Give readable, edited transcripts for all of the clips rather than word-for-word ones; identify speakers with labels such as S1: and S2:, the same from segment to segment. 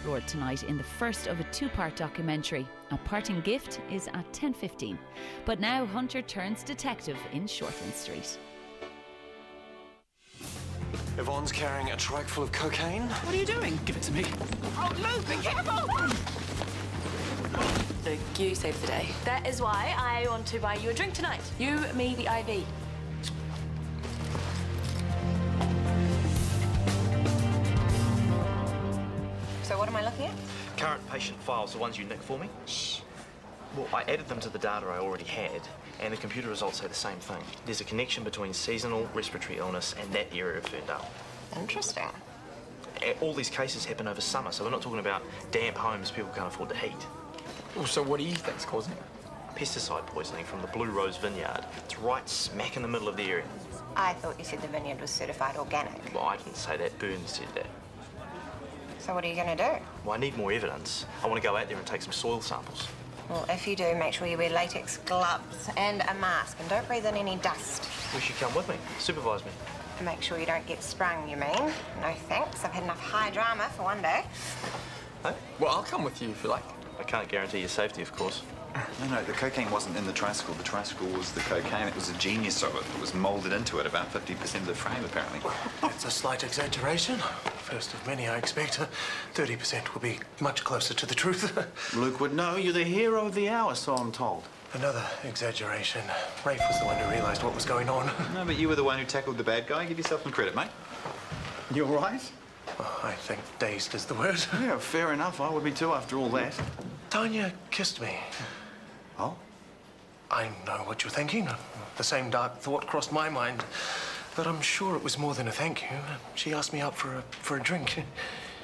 S1: explored tonight in the first of a two-part documentary. A parting gift is at 10:15. But now Hunter turns detective in Shortland Street.
S2: Yvonne's carrying a trike full of cocaine.
S3: What are you doing?
S2: Give it to me.
S3: Oh, Luke, be careful!
S4: Luke, you saved the day. That is why I want to buy you a drink tonight. You, me, the IV. So what am I looking at?
S5: Current patient files, the ones you nicked for me.
S4: Shh.
S5: Well, I added them to the data I already had, and the computer results say the same thing. There's a connection between seasonal respiratory illness and that area of Ferndale.
S4: Interesting.
S5: All these cases happen over summer, so we're not talking about damp homes people can't afford to heat.
S3: Well, so what do you think's causing it?
S5: Pesticide poisoning from the Blue Rose Vineyard. It's right smack in the middle of the area.
S4: I thought you said the vineyard was certified organic.
S5: Well, I didn't say that. Burns said that.
S4: So what are you going to do?
S5: Well, I need more evidence. I want to go out there and take some soil samples.
S4: Well, if you do, make sure you wear latex gloves and a mask, and don't breathe in any dust.
S5: You should come with me. Supervise me.
S4: And make sure you don't get sprung, you mean? No thanks. I've had enough high drama for one day.
S5: Hey?
S3: Well, I'll come with you if you like.
S5: I can't guarantee your safety, of course.
S6: No, the cocaine wasn't in the tricycle. The tricycle was the cocaine. It was a genius of it. It was moulded into it, about 50% of the frame, apparently.
S2: It's a slight exaggeration. First of many, I expect. 30% will be much closer to the truth.
S7: Luke would know. You're the hero of the hour, so I'm told.
S2: Another exaggeration. Rafe was the one who realised what was going on.
S6: No, but you were the one who tackled the bad guy. Give yourself some credit, mate.
S7: You all right?
S2: Oh, I think dazed is the word.
S7: Yeah, fair enough. I would be too after all that.
S2: Tanya kissed me.
S7: Oh?
S2: I know what you're thinking. The same dark thought crossed my mind. But I'm sure it was more than a thank you. She asked me out for a drink.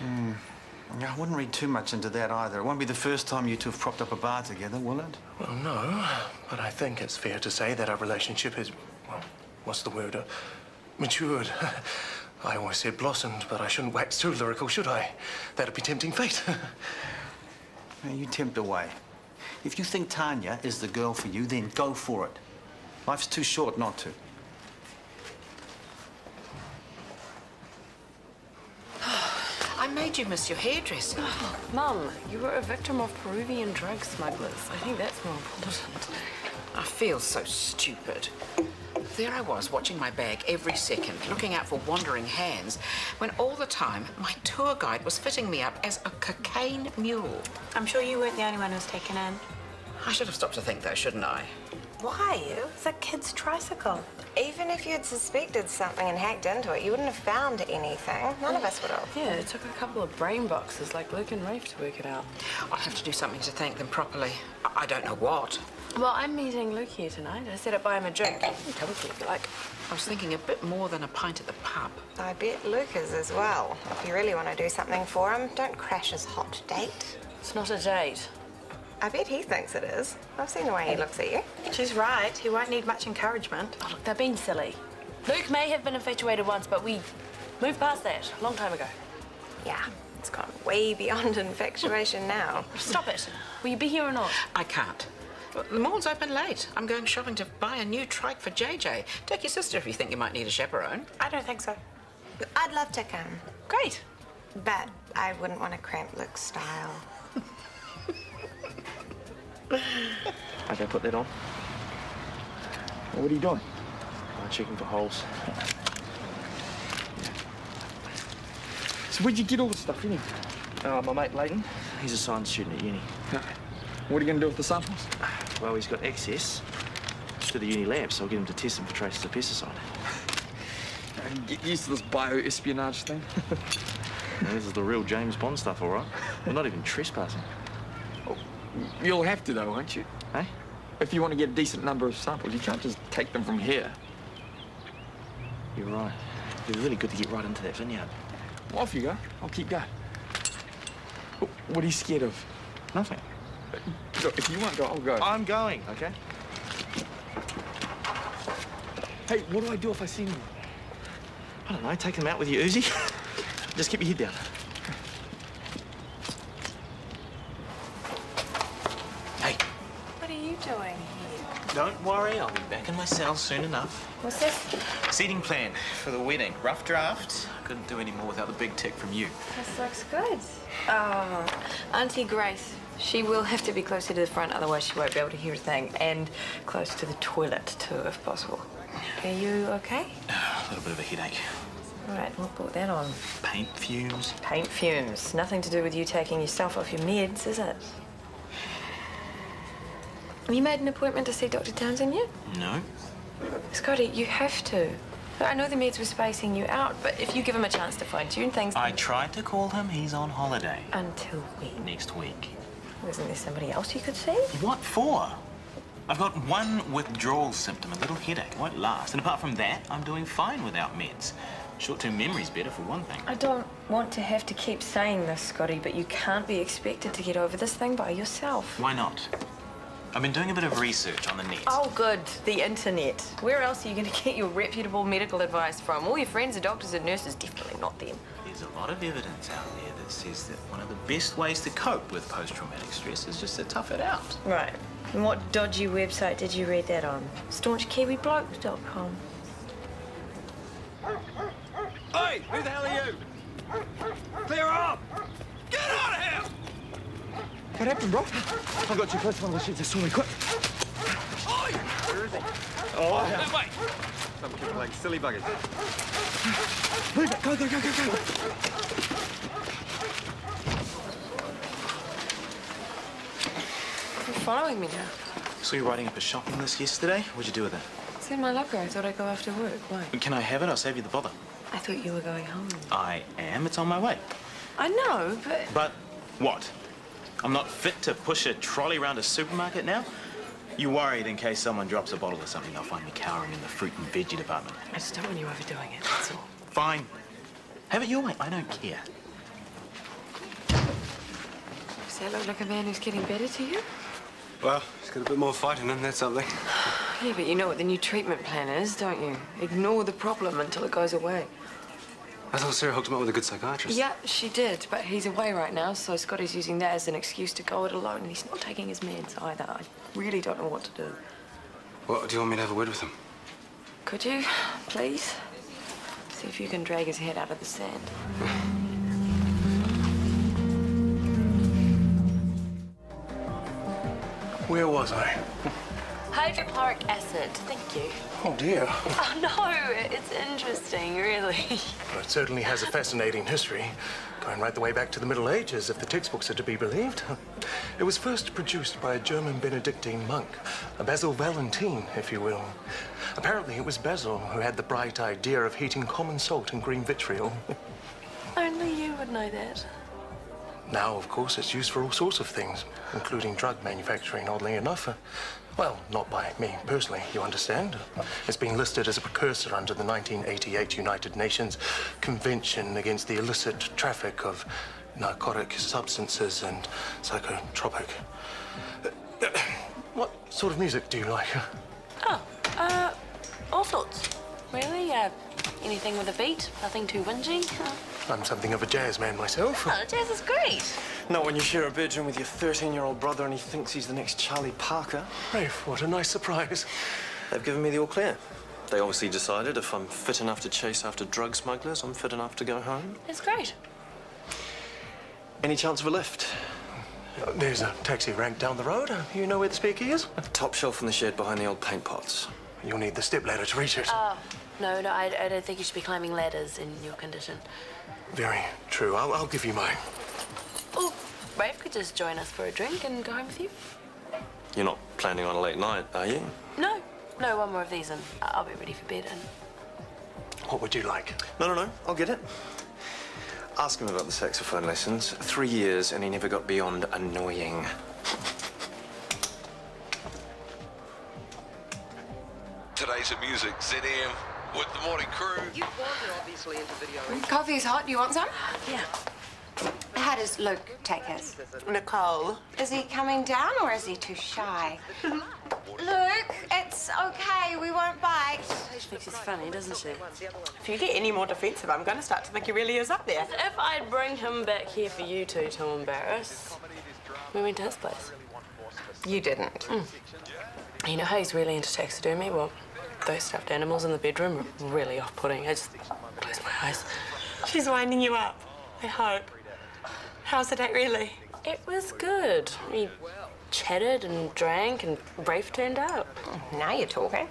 S7: I wouldn't read too much into that either. It won't be the first time you two have propped up a bar together, will it?
S2: Well, no. But I think it's fair to say that our relationship is, well, what's the word? Matured. I always said blossomed, but I shouldn't wax too lyrical, should I? That'd be tempting fate.
S7: Now, you tempt away. If you think Tanya is the girl for you, then go for it. Life's too short not to.
S8: I made you miss your hairdresser.
S9: Oh, Mum, you were a victim of Peruvian drug smugglers. I think that's more important.
S8: I feel so stupid. There I was, watching my bag every second, looking out for wandering hands, when all the time my tour guide was fitting me up as a cocaine mule.
S9: I'm sure you weren't the only one who was taken in.
S8: I should have stopped to think, though, shouldn't I?
S9: Why? It's a kid's tricycle.
S4: Even if you'd suspected something and hacked into it, you wouldn't have found anything. None of us would have.
S9: Yeah, it took a couple of brain boxes like Luke and Rafe to work it out.
S8: I have to do something to thank them properly. I don't know what.
S9: Well, I'm meeting Luke here tonight. I said I'd buy him a drink. You can come with me if you like.
S8: I was thinking a bit more than a pint at the pub.
S4: I bet Luke is as well. If you really want to do something for him, don't crash his hot date.
S9: It's not a date.
S4: I bet he thinks it is. I've seen the way he looks at you.
S9: She's right. He won't need much encouragement. Oh, look, they're being silly. Luke may have been infatuated once, but we moved past that a long time ago.
S4: Yeah, it's gone way beyond infatuation now.
S9: Stop it. Will you be here or not?
S8: I can't. The mall's open late. I'm going shopping to buy a new trike for JJ. Take your sister if you think you might need a chaperone.
S9: I don't think so.
S4: I'd love to come.
S9: Great.
S4: But I wouldn't want to cramp Luke's style.
S5: Okay, put that on.
S7: Well, what are you doing?
S5: I'm checking for holes.
S3: So where'd you get all this stuff anyway?
S5: My mate Leighton, he's a science student at uni.
S3: What are you going to do with the samples?
S5: Well, he's got access to the uni lab, so I'll get him to test them for traces of pesticide.
S3: Get used to this bioespionage thing.
S5: Now, this is the real James Bond stuff, all right? We're not even trespassing.
S3: Oh, you'll have to, though, won't you?
S5: Hey?
S3: If you want to get a decent number of samples, you can't just take them from here.
S5: You're right. It'd be really good to get right into that vineyard.
S3: Well, off you go. I'll keep going. What are you scared of?
S5: Nothing.
S3: Look, if you won't go, I'll go.
S5: I'm going, okay?
S3: Hey, what do I do if I see them?
S5: I don't know, take them out with your Uzi. Just keep your head down. Hey.
S9: What are you doing here?
S10: Don't worry, I'll be back in my cell soon enough.
S9: What's this?
S10: Seating plan for the wedding. Rough draft.
S6: couldn't do any more without the big tick from you.
S9: This looks good. Oh, Auntie Grace. She will have to be closer to the front, otherwise she won't be able to hear a thing. And close to the toilet, too, if possible. Are you okay?
S6: A little bit of a headache.
S9: All right, what brought that on?
S6: Paint fumes.
S9: Paint fumes. Nothing to do with you taking yourself off your meds, is it? Have you made an appointment to see Dr. Townsend yet?
S6: No.
S9: Scotty, you have to. I know the meds were spacing you out, but if you give him a chance to fine-tune things...
S6: I tried to call him. He's on holiday.
S9: Until when?
S6: Next week.
S9: Isn't there somebody else you could see?
S6: What for? I've got one withdrawal symptom, a little headache. It won't last. And apart from that, I'm doing fine without meds. Short-term memory's better, for one thing.
S9: I don't want to have to keep saying this, Scotty, but you can't be expected to get over this thing by yourself.
S6: Why not? I've been doing a bit of research on the net.
S9: Oh, good. The internet. Where else are you going to get your reputable medical advice from? All your friends are doctors and nurses, definitely not them.
S6: There's a lot of evidence out there that says that one of the best ways to cope with post-traumatic stress is just to tough it out.
S9: Right. And what dodgy website did you read that on? StaunchKiwiBlokes.com.
S3: Hey, who the hell are you? Clear up! Get out of here! What happened, bro? I got too close to one of the sheets. I saw me quick. Oi! Where is he? Oh, yeah. Wait. Some people like silly buggers. Leave it. Go, go, go, go, go.
S9: You're following me now.
S6: So you're writing up a shopping list yesterday? What'd you do with it?
S9: It's in my locker. I thought I'd go after work. Why?
S6: Can I have it? I'll save you the bother.
S9: I thought you were going home.
S6: I am. It's on my way.
S9: I know, but...
S6: But what? I'm not fit to push a trolley around a supermarket now? You worried in case someone drops a bottle or something, they'll find me cowering in the fruit and veggie department.
S9: I just don't want you overdoing it, that's all.
S6: Fine. Have it your way. I don't care.
S9: Does that look like a man who's getting better to you?
S10: Well, he's got a bit more fight in him, that's something.
S9: Yeah, but you know what the new treatment plan is, don't you? Ignore the problem until it goes away.
S10: I thought Sarah hooked him up with a good psychiatrist.
S9: Yeah, she did, but he's away right now, so Scotty's using that as an excuse to go it alone, and he's not taking his meds either. I really don't know what to do.
S10: Well, do you want me to have a word with him?
S9: Could you, please? See if you can drag his head out of the sand.
S2: Where was I?
S9: Hydrochloric acid, thank you.
S2: Oh, dear.
S9: Oh, no, it's interesting, really.
S2: Well, it certainly has a fascinating history, going right the way back to the Middle Ages, if the textbooks are to be believed. It was first produced by a German Benedictine monk, a Basil Valentine, if you will. Apparently, it was Basil who had the bright idea of heating common salt in green vitriol.
S9: Only you would know that.
S2: Now, of course, it's used for all sorts of things, including drug manufacturing, oddly enough. Well, not by me personally, you understand. It's been listed as a precursor under the 1988 United Nations Convention against the illicit traffic of narcotic substances and psychotropic. What sort of music do you like?
S9: Oh, all sorts. Really? Anything with a beat, nothing too whingy.
S2: I'm something of a jazz man myself.
S9: Oh, jazz is great.
S3: Not when you share a bedroom with your 13-year-old brother and he thinks he's the next Charlie Parker.
S2: Rafe, what a nice surprise.
S10: They've given me the all clear. They obviously decided if I'm fit enough to chase after drug smugglers, I'm fit enough to go home.
S9: It's great.
S3: Any chance of a lift?
S2: There's a taxi rank down the road. You know where the spare key is?
S10: Top shelf in the shed behind the old paint pots.
S2: You'll need the stepladder to reach it.
S9: No, I don't think you should be climbing ladders in your condition.
S2: Very true. I'll give you mine.
S9: Oh, Rafe could just join us for a drink and go home with you.
S10: You're not planning on a late night, are you?
S9: No, one more of these and I'll be ready for bed. And
S2: What would you like?
S10: No, I'll get it. Ask him about the saxophone lessons. 3 years and he never got beyond annoying.
S11: Today's at Music, ZM, with the morning crew.
S8: You wanted, obviously, into video.
S4: Coffee's hot. You want some?
S9: yeah.
S4: How does Luke take his? Nicole. Is he coming down or is he too shy? Luke, it's okay. We won't bite.
S9: She thinks he's funny, doesn't she?
S12: If you get any more defensive, I'm going to start to think he really is up there.
S9: If I'd bring him back here for you two to embarrass, we went to his place.
S4: You didn't.
S9: You know how he's really into taxidermy? Well, those stuffed animals in the bedroom are really off-putting. It just blows my eyes.
S12: She's winding you up, I hope. How's the date really?
S9: It was good. We chatted and drank and Rafe turned up.
S4: Now you're talking.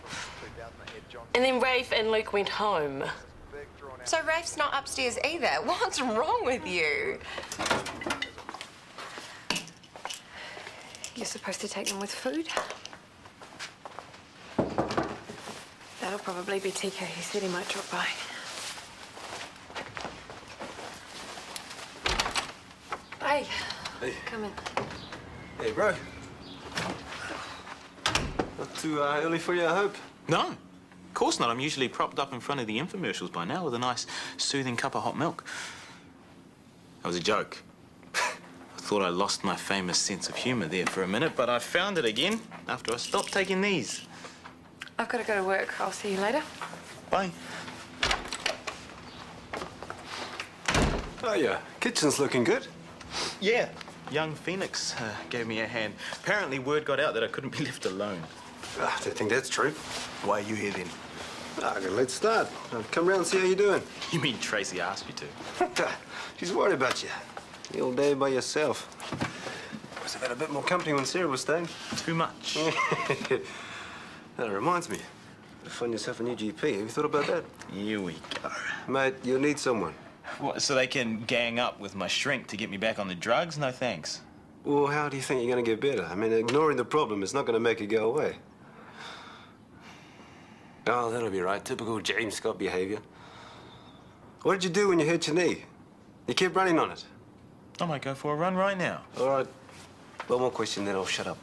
S9: And then Rafe and Luke went home.
S4: So Rafe's not upstairs either. What's wrong with you?
S9: You're supposed to take them with food. That'll probably be TK. He said he might drop by. Hey.
S13: Hey.
S9: Come in.
S13: Hey, bro. Not too early for you, I hope?
S6: No, of course not. I'm usually propped up in front of the infomercials by now with a nice, soothing cup of hot milk. That was a joke. I thought I lost my famous sense of humour there for a minute, but I found it again after I stopped taking these.
S9: I've got to go to work. I'll see you later.
S6: Bye.
S13: Oh, yeah. Kitchen's looking good.
S6: Yeah. Young Phoenix gave me a hand. Apparently word got out that I couldn't be left alone.
S13: I don't think that's true.
S6: Why are you here then?
S13: I got a late start. I'll come round and see how you're doing.
S6: You mean Tracy asked you to?
S13: She's worried about you. The all day by yourself. Must have had a bit more company when Sarah was staying.
S6: Too much.
S13: That reminds me. You find yourself a new GP. Have you thought about that?
S6: Here we go.
S13: Mate, you'll need someone.
S6: What, so they can gang up with my shrink to get me back on the drugs? No thanks.
S13: Well, how do you think you're going to get better? I mean, ignoring the problem is not going to make it go away. Oh, that'll be right. Typical James Scott behavior. What did you do when you hurt your knee? You kept running on it.
S6: I might go for a run right now.
S13: All right. One more question, then I'll shut up.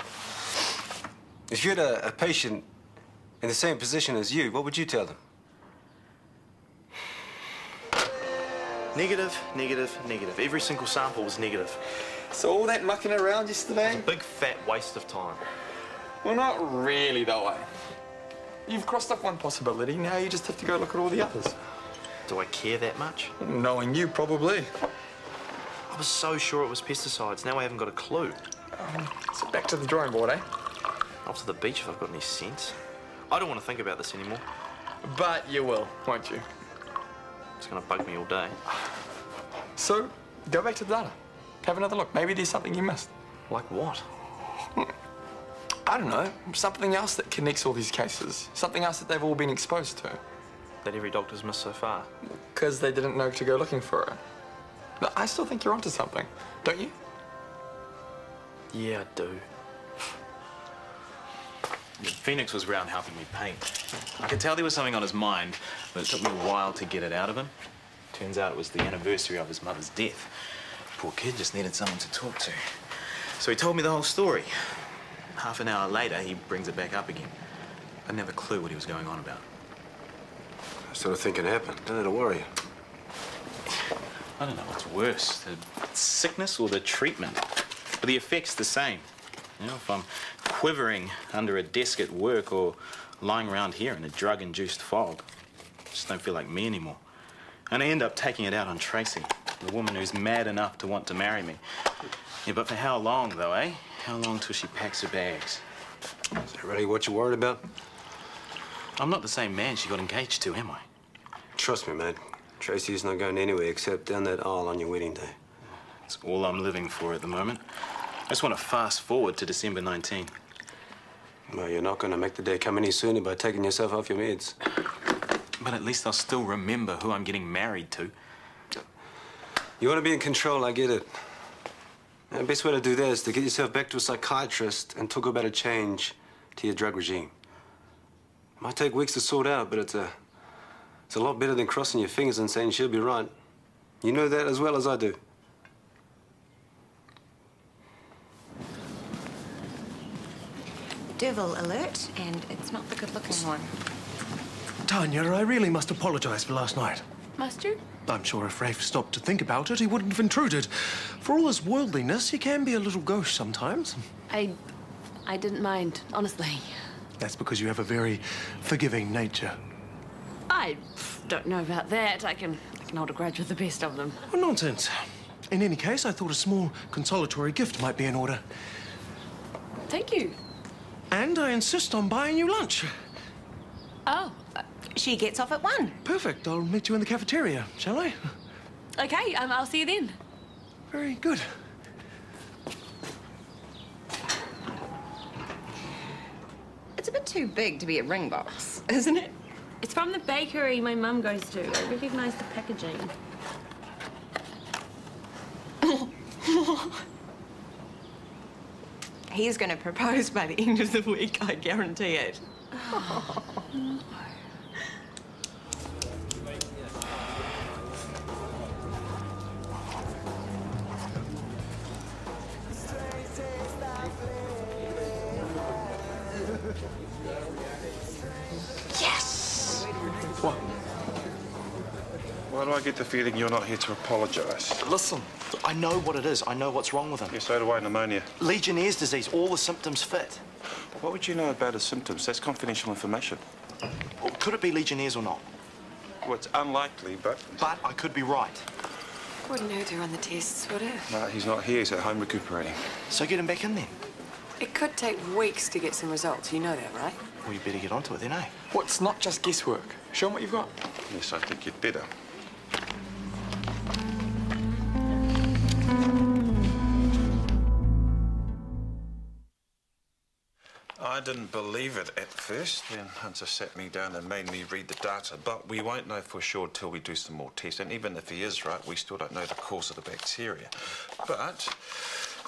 S13: If you had a patient in the same position as you, what would you tell them?
S6: Negative, negative, negative. Every single sample was negative.
S3: So all that mucking around yesterday?
S6: Big fat waste of time.
S3: Well, not really, though, eh? You've crossed off one possibility, now you just have to go look at all the others.
S6: Do I care that much?
S3: Knowing you, probably.
S6: I was so sure it was pesticides. Now I haven't got a clue.
S3: So back to the drawing board, eh?
S6: Off to the beach if I've got any sense. I don't want to think about this anymore.
S3: But you will, won't you?
S6: It's going to bug me all day.
S3: So, go back to the data. Have another look. Maybe there's something you missed.
S6: Like what?
S3: I don't know. Something else that connects all these cases. Something else that they've all been exposed to.
S6: That every doctor's missed so far.
S3: Because they didn't know to go looking for it. But I still think you're onto something, don't you?
S6: Yeah, I do. Phoenix was round helping me paint. I could tell there was something on his mind, but it took me a while to get it out of him. Turns out it was the anniversary of his mother's death. Poor kid just needed someone to talk to. So he told me the whole story. Half an hour later, he brings it back up again. I didn't have a clue what he was going on about.
S13: I sort of think it happened. Don't let it worry you.
S6: I don't know what's worse, the sickness or the treatment. But the effect's the same. You know, if I'm quivering under a desk at work or lying around here in a drug-induced fog, I just don't feel like me anymore. And I end up taking it out on Tracy, the woman who's mad enough to want to marry me. Yeah, but for how long, though, eh? How long till she packs her bags?
S13: Is that really what you're worried about?
S6: I'm not the same man she got engaged to, am I?
S13: Trust me, mate. Tracy's not going anywhere except down that aisle on your wedding day.
S6: It's all I'm living for at the moment. I just want to fast forward to December 19.
S13: Well, you're not going to make the day come any sooner by taking yourself off your meds.
S6: But at least I'll still remember who I'm getting married to.
S13: You want to be in control, I get it. The best way to do that is to get yourself back to a psychiatrist and talk about a change to your drug regime. It might take weeks to sort out, but it's a lot better than crossing your fingers and saying she'll be right. You know that as well as I do.
S4: Devil alert, and it's not the good-looking one.
S2: Tanya, I really must apologize for last night.
S9: Must you?
S2: I'm sure if Rafe stopped to think about it, he wouldn't have intruded. For all his worldliness, he can be a little gauche sometimes.
S9: I didn't mind, honestly.
S2: That's because you have a very forgiving nature.
S9: I don't know about that. I can hold a grudge with the best of them.
S2: Oh, nonsense. In any case, I thought a small consolatory gift might be in order.
S9: Thank you.
S2: And I insist on buying you lunch.
S4: Oh, she gets off at 1.
S2: Perfect. I'll meet you in the cafeteria, shall I?
S9: Okay, I'll see you then.
S2: Very good.
S4: It's a bit too big to be a ring box, isn't it?
S9: It's from the bakery my mum goes to. I recognise the packaging.
S12: He's going to propose by the end of the week, I guarantee it.
S10: Yes!
S14: What? Why do I get the feeling you're not here to apologise?
S5: Listen, I know what it is. I know what's wrong with him.
S14: Yeah, so do I, pneumonia.
S5: Legionnaire's disease, all the symptoms fit.
S14: What would you know about his symptoms? That's confidential information.
S5: Well, could it be Legionnaire's or not?
S14: Well, it's unlikely, but...
S5: But I could be right.
S9: Wouldn't hurt to run the tests, would it?
S14: No, he's not here. He's at home recuperating.
S5: So get him back in then.
S12: It could take weeks to get some results. You know that, right?
S5: Well, you better get onto it then, eh?
S3: Well, it's not just guesswork. Show him what you've got.
S14: Yes, I think you'd better. I didn't believe it at first. Then Hunter sat me down and made me read the data. But we won't know for sure till we do some more tests. And even if he is right, we still don't know the cause of the bacteria. But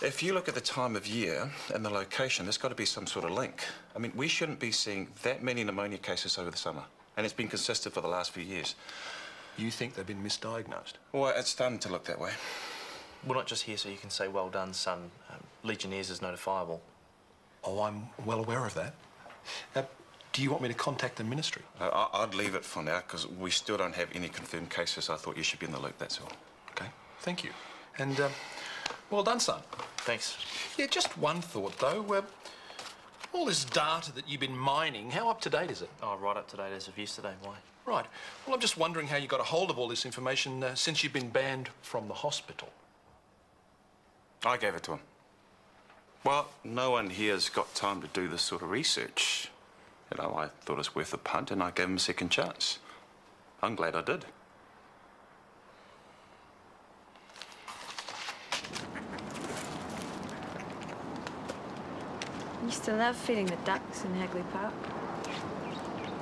S14: if you look at the time of year and the location, there's got to be some sort of link. I mean, we shouldn't be seeing that many pneumonia cases over the summer. And it's been consistent for the last few years.
S2: You think they've been misdiagnosed?
S14: Well, it's starting to look that way.
S5: We're not just here so you can say, well done, son. Legionnaire's is notifiable.
S2: Oh, I'm well aware of that. Do you want me to contact the ministry?
S14: I'd leave it for now, because we still don't have any confirmed cases. I thought you should be in the loop, that's all.
S2: Okay, thank you. And, well done, son.
S5: Thanks.
S2: Yeah, just one thought, though. All this data that you've been mining, how up-to-date is it?
S5: Oh, right up to date as of yesterday. Why?
S2: Right. Well, I'm just wondering how you got a hold of all this information since you've been banned from the hospital.
S14: I gave it to him. Well, no one here's got time to do this sort of research. You know, I thought it was worth a punt, and I gave him a second chance. I'm glad I did.
S9: I used to love feeding the ducks in Hagley Park.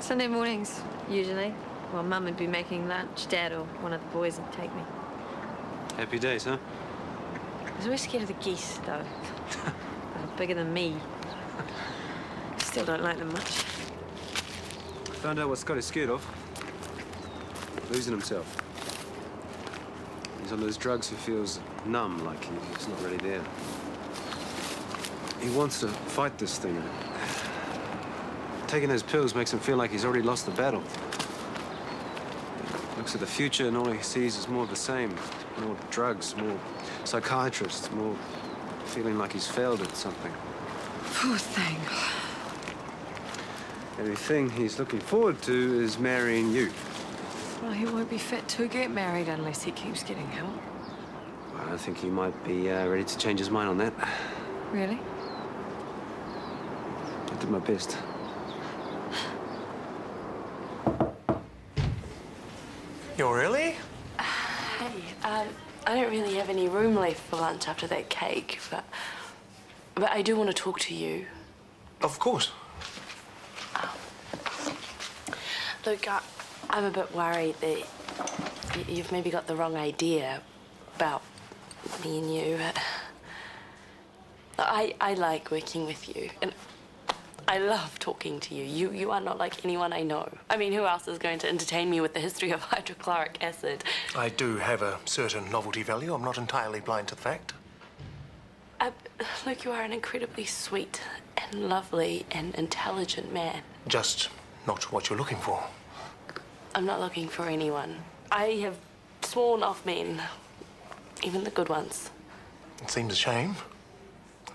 S9: Sunday mornings, usually, while Mum would be making lunch, Dad or one of the boys would take me.
S13: Happy days, huh?
S9: I was always scared of the geese, though. They're bigger than me. Still don't like them much.
S13: Found out what Scott is scared of. Losing himself. He's on those drugs who feels numb, like he's not really there. He wants to fight this thing. Taking those pills makes him feel like he's already lost the battle. Looks at the future and all he sees is more of the same. More drugs, more psychiatrists, more feeling like he's failed at something.
S9: Poor thing.
S13: Everything he's looking forward to is marrying you.
S9: Well, he won't be fit to get married unless he keeps getting help.
S13: I think he might be ready to change his mind on that.
S9: Really?
S13: I did my best.
S2: You're really?
S9: Hey, I don't really have any room left for lunch after that cake, but I do want to talk to you.
S2: Of course.
S9: Look, I'm a bit worried that you've maybe got the wrong idea about me and you. I like working with you, and I love talking to you. You are not like anyone I know. I mean, who else is going to entertain me with the history of hydrochloric acid?
S2: I do have a certain novelty value. I'm not entirely blind to the fact.
S9: Look, you are an incredibly sweet and lovely and intelligent man.
S2: Just not what you're looking for.
S9: I'm not looking for anyone. I have sworn off men, even the good ones.
S2: It seems a shame.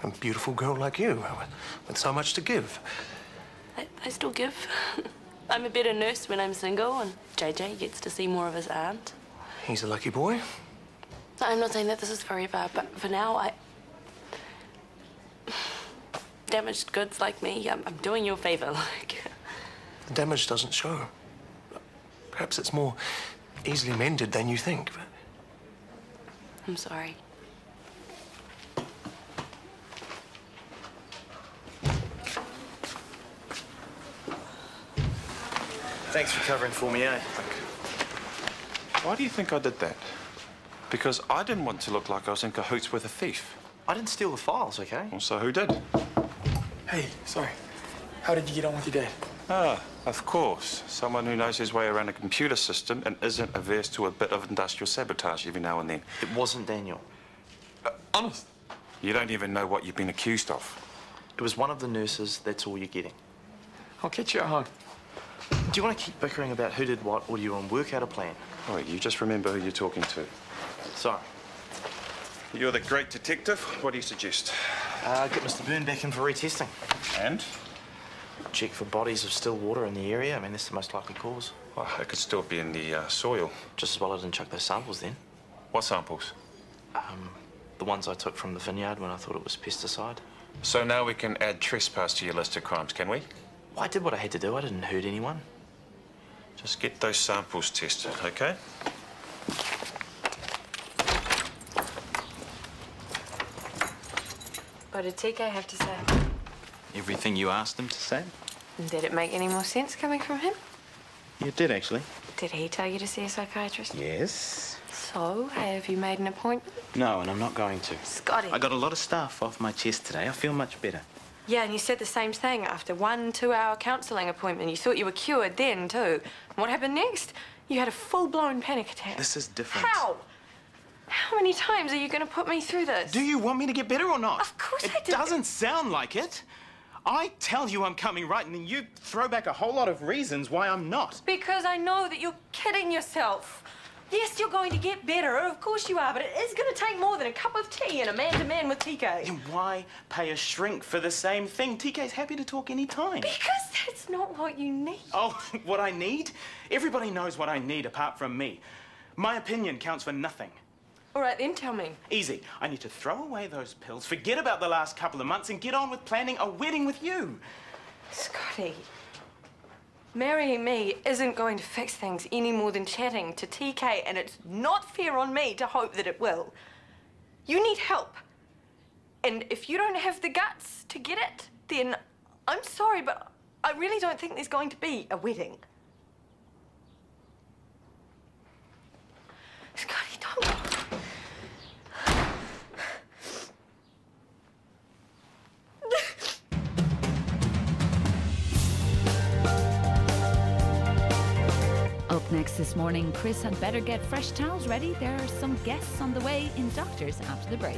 S2: A beautiful girl like you, with so much to give.
S9: I still give. I'm a better nurse when I'm single, and JJ gets to see more of his aunt.
S2: He's a lucky boy.
S9: I'm not saying that this is forever, but for now, damaged goods like me, I'm doing you a favor, like.
S2: The damage doesn't show. Perhaps it's more easily mended than you think.
S9: I'm sorry.
S5: Thanks for covering for me, eh?
S14: Why do you think I did that? Because I didn't want to look like I was in cahoots with a thief.
S5: I didn't steal the files, okay?
S14: Well, so who did?
S15: Hey, sorry. How did you get on with your dad?
S14: Ah, of course. Someone who knows his way around a computer system and isn't averse to a bit of industrial sabotage every now and then.
S5: It wasn't Daniel.
S15: Honest?
S14: You don't even know what you've been accused of.
S5: It was one of the nurses, that's all you're getting.
S15: I'll catch you at home.
S5: Do you want to keep bickering about who did what, or do you want to work out a plan?
S14: All right, you just remember who you're talking to.
S5: Sorry.
S14: You're the great detective. What do you suggest?
S5: Get Mr. Byrne back in for retesting.
S14: And?
S5: Check for bodies of still water in the area. I mean, that's the most likely cause.
S14: Well, it could still be in the soil.
S5: Just as well I didn't chuck those samples then.
S14: What samples?
S5: The ones I took from the vineyard when I thought it was pesticide.
S14: So now we can add trespass to your list of crimes, can we?
S5: Well, I did what I had to do. I didn't hurt anyone.
S14: Just get those samples tested, okay?
S9: What did TK have to say?
S6: Everything you asked him to say?
S9: Did it make any more sense coming from him?
S6: It did, actually.
S9: Did he tell you to see a psychiatrist?
S6: Yes.
S9: So, have you made an appointment?
S6: No, and I'm not going to.
S9: Scotty.
S6: I got a lot of stuff off my chest today. I feel much better.
S9: Yeah, and you said the same thing after 1 2-hour counselling appointment. You thought you were cured then, too. What happened next? You had a full-blown panic attack.
S6: This is different.
S9: How? How many times are you going to put me through this?
S6: Do you want me to get better or not?
S9: Of course I do.
S6: It doesn't sound like it. I tell you I'm coming right, and then you throw back a whole lot of reasons why I'm not.
S9: Because I know that you're kidding yourself. Yes, you're going to get better, of course you are, but it is going to take more than a cup of tea and a man-to-man with TK.
S6: Then why pay a shrink for the same thing? TK's happy to talk any time.
S9: Because that's not what you need.
S6: Oh, what I need? Everybody knows what I need apart from me. My opinion counts for nothing.
S9: All right, then tell me.
S6: Easy. I need to throw away those pills, forget about the last couple of months, and get on with planning a wedding with you.
S9: Scotty, marrying me isn't going to fix things any more than chatting to TK, and it's not fair on me to hope that it will. You need help. And if you don't have the guts to get it, then I'm sorry, but I really don't think there's going to be a wedding. Scotty, don't.
S1: Up next this morning, Chris had better get fresh towels ready. There are some guests on the way in Doctors after the break.